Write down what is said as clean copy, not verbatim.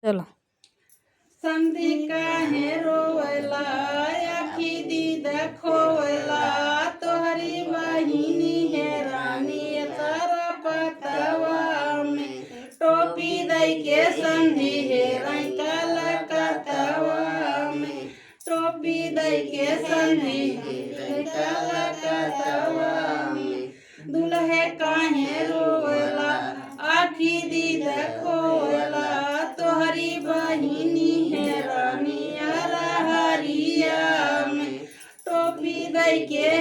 चलो। संधि काहे रोवेला आखी दी देखोवेला तोहरी बहिनी है रानी तारा पतवा में टोपी दई के संधि है रई काला कतवा में टोपी दई के संधि है काला कतवा में दुल्हे काहे रोवेला आखी दी देखोवेला तोहरी बहिनी है रानी हरिया में टोपी दई के